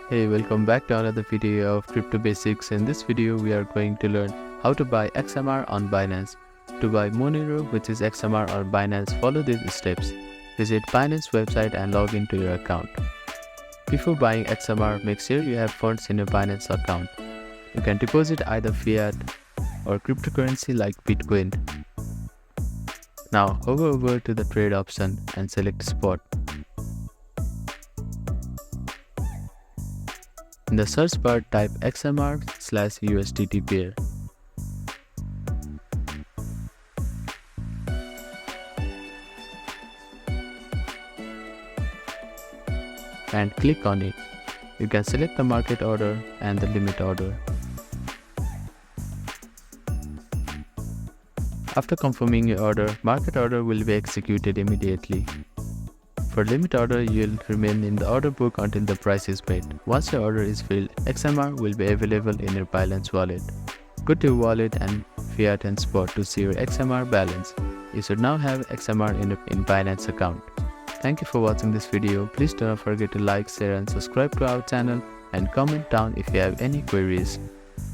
Hey, welcome back to another video of Crypto Basics. In this video, we are going to learn how to buy XMR on Binance. To buy Monero, which is XMR on Binance, follow these steps. Visit Binance website and log into your account. Before buying XMR, make sure you have funds in your Binance account. You can deposit either fiat or cryptocurrency like Bitcoin. Now hover over to the trade option and select spot. In the search bar, type XMR/USDT pair. And click on it. You can select the market order and the limit order. After confirming your order, market order will be executed immediately. For limit order, you'll remain in the order book until the price is paid. Once your order is filled, XMR will be available in your Binance wallet. Go to your wallet and fiat and spot to see your XMR balance. You should now have XMR in Binance account. Thank you for watching this video. Please don't forget to like, share and subscribe to our channel and comment down if you have any queries.